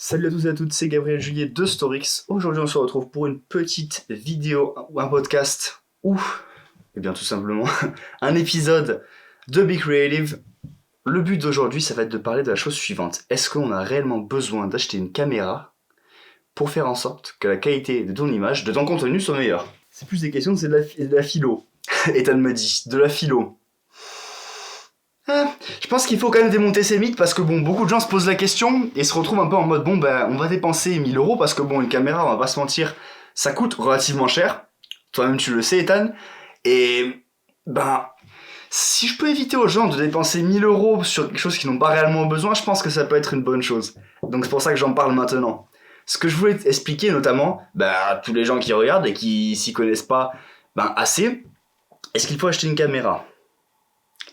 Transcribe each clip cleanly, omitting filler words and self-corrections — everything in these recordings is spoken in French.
Salut à tous et à toutes, c'est Gabriel Juillet de Storix. Aujourd'hui on se retrouve pour une petite vidéo ou un podcast ou, eh bien tout simplement, un épisode de Be Creative. Le but d'aujourd'hui ça va être de parler de la chose suivante. Est-ce qu'on a réellement besoin d'acheter une caméra pour faire en sorte que la qualité de ton image, de ton contenu soit meilleure? C'est plus des questions, c'est de la philo. Ethan me dit, de la philo. Je pense qu'il faut quand même démonter ces mythes parce que bon, beaucoup de gens se posent la question et se retrouvent un peu en mode bon ben on va dépenser 1000 € parce que bon une caméra, on va pas se mentir, ça coûte relativement cher. Toi-même tu le sais Ethan. Et ben si je peux éviter aux gens de dépenser 1000 € sur quelque chose qu'ils n'ont pas réellement besoin, je pense que ça peut être une bonne chose. Donc c'est pour ça que j'en parle maintenant. Ce que je voulais expliquer notamment à tous les gens qui regardent et qui s'y connaissent pas assez, est-ce qu'il faut acheter une caméra?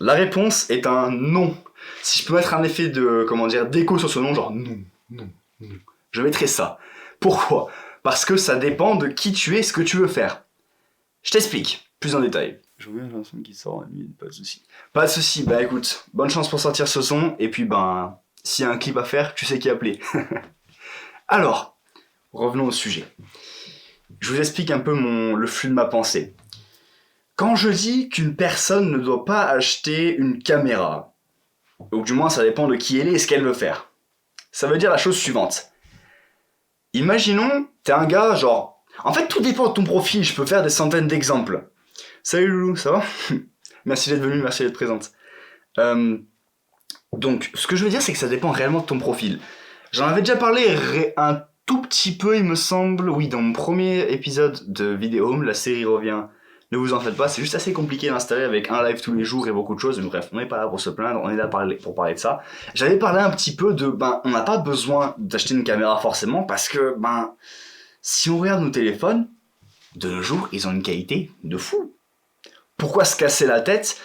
La réponse est un non. Si je peux mettre un effet de, d'écho sur ce nom, genre non, non, non, je mettrai ça. Pourquoi? Parce que ça dépend de qui tu es, ce que tu veux faire. Je t'explique, plus en détail. Je reviens, j'ai un son qui sort, pas de soucis. Pas de soucis, écoute, bonne chance pour sortir ce son, et puis s'il y a un clip à faire, tu sais qui appeler. Alors, revenons au sujet. Je vous explique un peu le flux de ma pensée. Quand je dis qu'une personne ne doit pas acheter une caméra, ou du moins ça dépend de qui elle est et ce qu'elle veut faire, ça veut dire la chose suivante. Imaginons, t'es un gars genre... En fait tout dépend de ton profil, je peux faire des centaines d'exemples. Salut Loulou, ça va? Merci d'être venu, merci d'être présente. Donc ce que je veux dire c'est que ça dépend réellement de ton profil. J'en avais déjà parlé un tout petit peu il me semble, oui dans mon premier épisode de Vidéo Home, la série revient... Ne vous en faites pas, c'est juste assez compliqué d'installer avec un live tous les jours et beaucoup de choses, mais bref, on n'est pas là pour se plaindre, on est là pour parler de ça. J'avais parlé un petit peu de, on n'a pas besoin d'acheter une caméra forcément, parce que, si on regarde nos téléphones, de nos jours, ils ont une qualité de fou. Pourquoi se casser la tête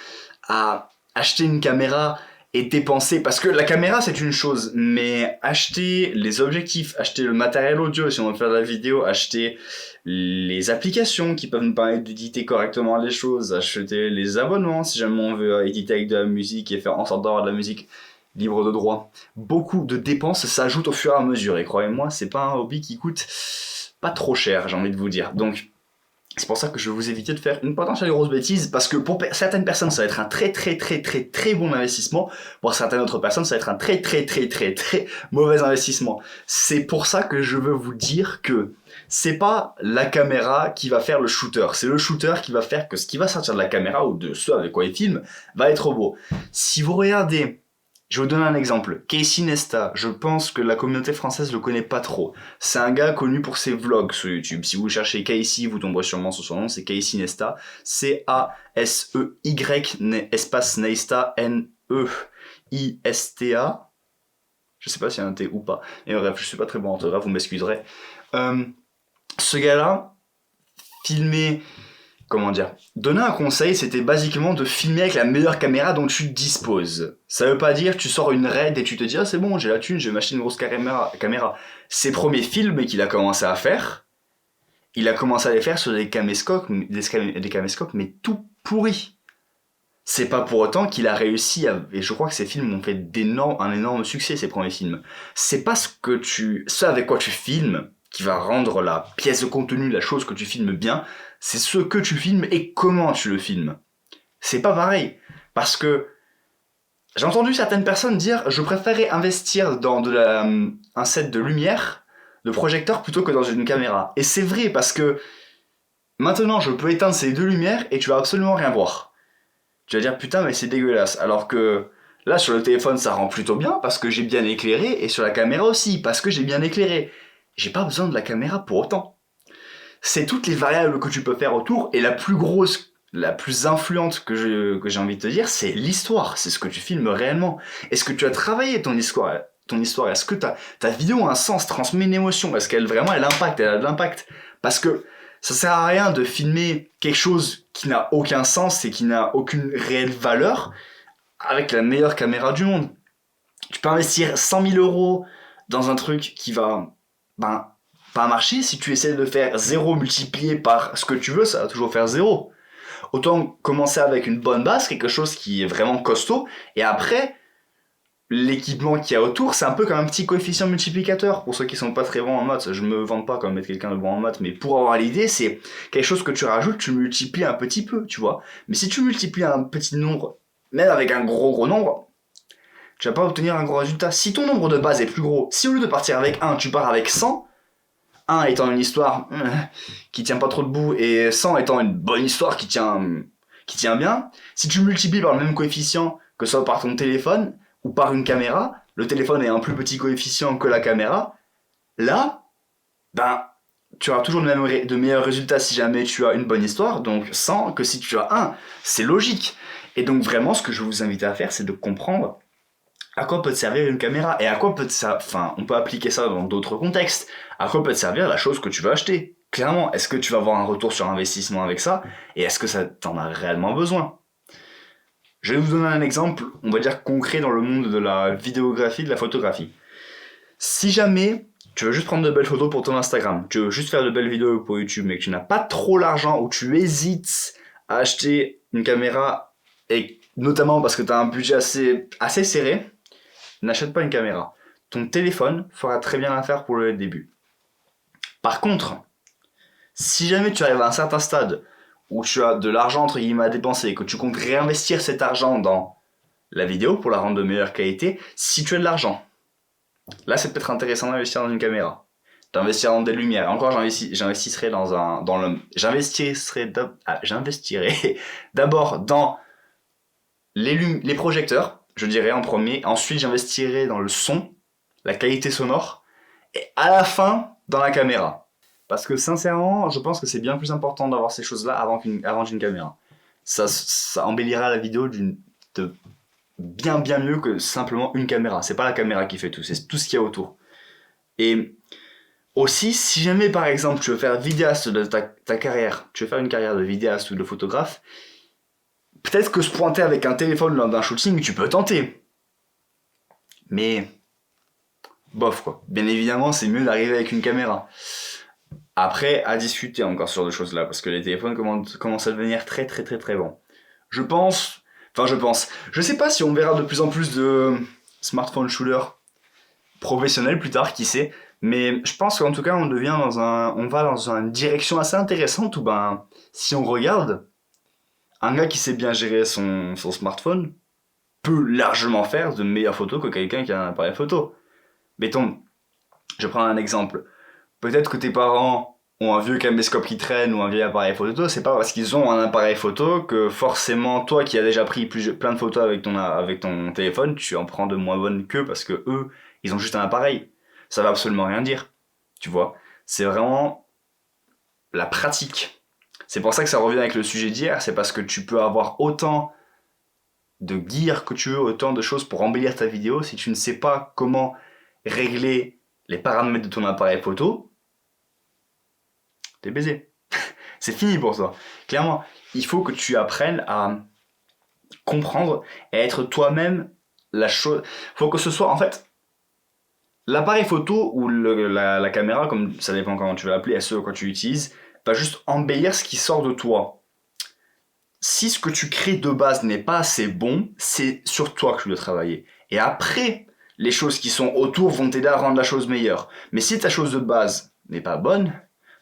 à acheter une caméra et dépenser, parce que la caméra c'est une chose, mais acheter les objectifs, acheter le matériel audio si on veut faire de la vidéo, acheter les applications qui peuvent nous permettre d'éditer correctement les choses, acheter les abonnements si jamais on veut éditer avec de la musique et faire en sorte d'avoir de la musique libre de droit. Beaucoup de dépenses s'ajoutent au fur et à mesure et croyez-moi c'est pas un hobby qui coûte pas trop cher, j'ai envie de vous dire. Donc c'est pour ça que je vais vous éviter de faire une potentielle grosse bêtise, parce que pour certaines personnes ça va être un très bon investissement, pour certaines autres personnes ça va être un très mauvais investissement. C'est pour ça que je veux vous dire que c'est pas la caméra qui va faire le shooter, c'est le shooter qui va faire que ce qui va sortir de la caméra ou de ce avec quoi il filme va être beau. Si vous regardez, je vais vous donner un exemple. Casey Neistat, je pense que la communauté française le connaît pas trop. C'est un gars connu pour ses vlogs sur YouTube. Si vous cherchez Casey, vous tomberez sûrement sur son nom, c'est Casey Neistat. C-A-S-E-Y, espace Neistat, N-E-I-S-T-A. Je sais pas s'il y a un T ou pas. Et bref, je suis pas très bon en orthographe, vous m'excuserez. Ce gars-là, donner un conseil, c'était basiquement de filmer avec la meilleure caméra dont tu disposes. Ça veut pas dire tu sors une RED et tu te dis ah c'est bon j'ai la thune, je vais m'acheter une grosse caméra. Ses premiers films qu'il a commencé à faire, il a commencé à les faire sur des caméscopes mais tout pourris. C'est pas pour autant qu'il a réussi et je crois que ses films ont fait un énorme succès, ses premiers films. C'est pas ce avec quoi tu filmes qui va rendre la pièce de contenu, la chose que tu filmes bien, c'est ce que tu filmes et comment tu le filmes. C'est pas pareil. Parce que j'ai entendu certaines personnes dire je préférais investir dans un set de lumière, de projecteur, plutôt que dans une caméra. Et c'est vrai parce que maintenant je peux éteindre ces deux lumières et tu vas absolument rien voir. Tu vas dire putain mais c'est dégueulasse. Alors que là sur le téléphone ça rend plutôt bien parce que j'ai bien éclairé et sur la caméra aussi parce que j'ai bien éclairé. J'ai pas besoin de la caméra pour autant. C'est toutes les variables que tu peux faire autour et la plus grosse, la plus influente que j'ai envie de te dire, c'est l'histoire. C'est ce que tu filmes réellement. Est-ce que tu as travaillé ton histoire? Est-ce que ta vidéo a un sens, transmet une émotion? Est-ce qu'elle vraiment elle a de l'impact? Parce que ça sert à rien de filmer quelque chose qui n'a aucun sens et qui n'a aucune réelle valeur avec la meilleure caméra du monde. Tu peux investir 100 000 € dans un truc qui va pas marcher. Si tu essaies de faire 0 multiplié par ce que tu veux, ça va toujours faire 0. Autant commencer avec une bonne base, quelque chose qui est vraiment costaud, et après l'équipement qu'il y a autour, c'est un peu comme un petit coefficient multiplicateur. Pour ceux qui sont pas très bons en maths, je me vante pas comme être quelqu'un de bon en maths, mais pour avoir l'idée, c'est quelque chose que tu rajoutes, tu multiplies un petit peu, tu vois. Mais si tu multiplies un petit nombre, même avec un gros nombre, tu vas pas obtenir un gros résultat. Si ton nombre de base est plus gros, si au lieu de partir avec 1, tu pars avec 100, 1 étant une histoire qui tient pas trop debout et 100 étant une bonne histoire qui tient bien, si tu multiplies par le même coefficient, que ce soit par ton téléphone ou par une caméra, le téléphone est un plus petit coefficient que la caméra, là, ben, tu auras toujours de meilleurs résultats si jamais tu as une bonne histoire, donc 100 que si tu as 1. C'est logique. Et donc vraiment, ce que je vous invite à faire, c'est de comprendre à quoi peut te servir une caméra et à quoi peut te servir, enfin, on peut appliquer ça dans d'autres contextes. À quoi peut te servir la chose que tu veux acheter? Clairement, est-ce que tu vas avoir un retour sur investissement avec ça? Et est-ce que ça t'en a réellement besoin? Je vais vous donner un exemple, on va dire concret dans le monde de la vidéographie, de la photographie. Si jamais tu veux juste prendre de belles photos pour ton Instagram, tu veux juste faire de belles vidéos pour YouTube, mais que tu n'as pas trop l'argent ou tu hésites à acheter une caméra, et notamment parce que tu as un budget assez serré, n'achète pas une caméra. Ton téléphone fera très bien l'affaire pour le début. Par contre, si jamais tu arrives à un certain stade où tu as de l'argent entre guillemets à dépenser et que tu comptes réinvestir cet argent dans la vidéo pour la rendre de meilleure qualité, si tu as de l'argent, là c'est peut-être intéressant d'investir dans une caméra, d'investir dans des lumières. Encore j'investirai j'investirai d'abord dans les projecteurs, je dirais en premier. Ensuite j'investirai dans le son, la qualité sonore, et à la fin dans la caméra. Parce que sincèrement, je pense que c'est bien plus important d'avoir ces choses-là avant d'une caméra. Ça embellira la vidéo de bien mieux que simplement une caméra. C'est pas la caméra qui fait tout, c'est tout ce qu'il y a autour. Et aussi, si jamais par exemple tu veux faire vidéaste de ta carrière, tu veux faire une carrière de vidéaste ou de photographe, peut-être que se pointer avec un téléphone lors d'un shooting, tu peux tenter. Mais bof quoi. Bien évidemment, c'est mieux d'arriver avec une caméra. Après, à discuter encore sur de choses là, parce que les téléphones commencent à devenir très bons. Je sais pas si on verra de plus en plus de smartphone shooters professionnels plus tard, qui sait, mais je pense qu'en tout cas on va dans une direction assez intéressante où ben, si on regarde, un gars qui sait bien gérer son smartphone peut largement faire de meilleures photos que quelqu'un qui a un appareil photo. Mettons, je prends un exemple. Peut-être que tes parents ont un vieux caméscope qui traîne ou un vieil appareil photo, c'est pas parce qu'ils ont un appareil photo que forcément toi qui as déjà pris plein de photos avec ton téléphone, tu en prends de moins bonnes qu'eux parce que eux, ils ont juste un appareil. Ça va absolument rien dire, tu vois. C'est vraiment la pratique. C'est pour ça que ça revient avec le sujet d'hier, c'est parce que tu peux avoir autant de gear que tu veux, autant de choses pour embellir ta vidéo, si tu ne sais pas comment régler les paramètres de ton appareil photo, t'es baisé. C'est fini pour toi. Clairement, il faut que tu apprennes à comprendre et être toi-même la chose. Faut que ce soit, en fait, l'appareil photo ou la caméra, comme ça dépend comment tu vas l'appeler, ce quoi tu utilises, va juste embellir ce qui sort de toi. Si ce que tu crées de base n'est pas assez bon, c'est sur toi que tu dois travailler. Et après, les choses qui sont autour vont t'aider à rendre la chose meilleure. Mais si ta chose de base n'est pas bonne,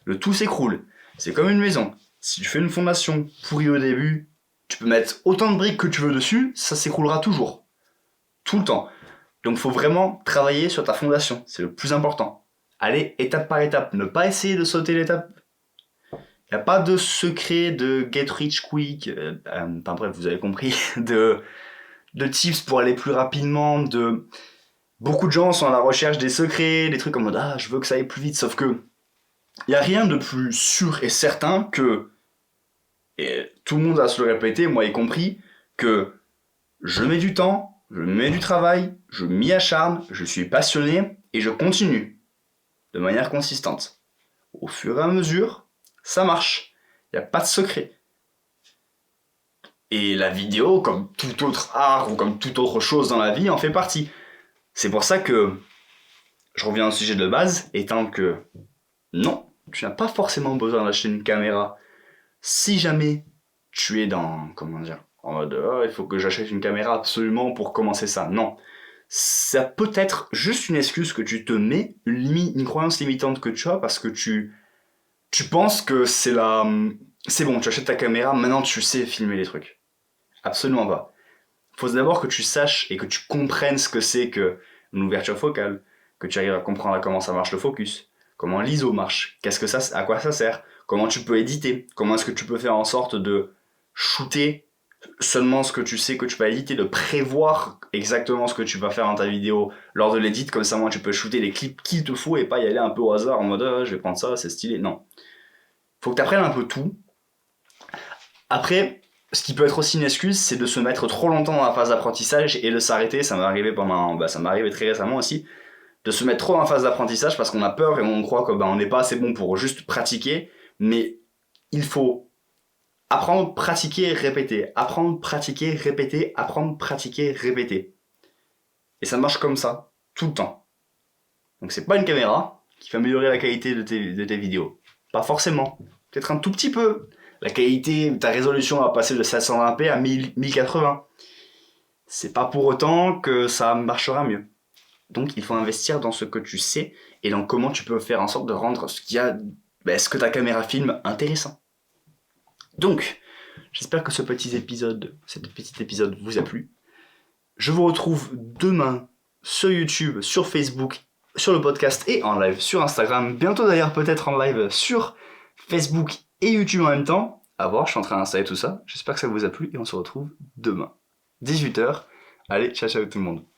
le tout s'écroule. C'est comme une maison. Si tu fais une fondation pourrie au début, tu peux mettre autant de briques que tu veux dessus, ça s'écroulera toujours. Tout le temps. Donc il faut vraiment travailler sur ta fondation. C'est le plus important. Aller étape par étape. Ne pas essayer de sauter l'étape. Il n'y a pas de secret de get rich quick. Enfin bref, vous avez compris. De tips pour aller plus rapidement. Beaucoup de gens sont à la recherche des secrets, des trucs en mode je veux que ça aille plus vite. Sauf que il n'y a rien de plus sûr et certain que, et tout le monde a à se le répéter, moi y compris, que je mets du temps, je mets du travail, je m'y acharne, je suis passionné et je continue de manière consistante. Au fur et à mesure, ça marche. Il n'y a pas de secret. Et la vidéo, comme tout autre art ou comme toute autre chose dans la vie, en fait partie. C'est pour ça que je reviens au sujet de base, étant que non, tu n'as pas forcément besoin d'acheter une caméra si jamais tu es dans, en mode il faut que j'achète une caméra absolument pour commencer ça. Non, ça peut être juste une excuse que tu te mets, une croyance limitante que tu as parce que tu penses que c'est bon, tu achètes ta caméra, maintenant tu sais filmer les trucs. Absolument pas. Faut d'abord que tu saches et que tu comprennes ce que c'est que une ouverture focale, que tu arrives à comprendre comment ça marche le focus, comment l'ISO marche, à quoi ça sert, comment tu peux éditer, comment est-ce que tu peux faire en sorte de shooter seulement ce que tu sais que tu vas éditer, de prévoir exactement ce que tu vas faire dans ta vidéo lors de l'édit, comme ça moi tu peux shooter les clips qu'il te faut et pas y aller un peu au hasard en mode je vais prendre ça, c'est stylé. Non. Faut que tu apprennes un peu tout. Après, ce qui peut être aussi une excuse, c'est de se mettre trop longtemps dans la phase d'apprentissage et de s'arrêter. Ça m'est arrivé ça m'est arrivé très récemment aussi, de se mettre trop en phase d'apprentissage parce qu'on a peur et on croit que on n'est pas assez bon pour juste pratiquer. Mais il faut apprendre, pratiquer, répéter. Apprendre, pratiquer, répéter. Apprendre, pratiquer, répéter. Et ça marche comme ça, tout le temps. Donc c'est pas une caméra qui va améliorer la qualité de tes vidéos. Pas forcément. Peut-être un tout petit peu. La qualité, ta résolution va passer de 720p à 1080. C'est pas pour autant que ça marchera mieux. Donc il faut investir dans ce que tu sais et dans comment tu peux faire en sorte de rendre ce que ta caméra filme intéressant. Donc, j'espère que cet petit épisode vous a plu. Je vous retrouve demain sur YouTube, sur Facebook, sur le podcast et en live sur Instagram. Bientôt d'ailleurs peut-être en live sur Facebook et YouTube en même temps. À voir, je suis en train d'installer tout ça. J'espère que ça vous a plu et on se retrouve demain. 18h. Allez, ciao ciao tout le monde.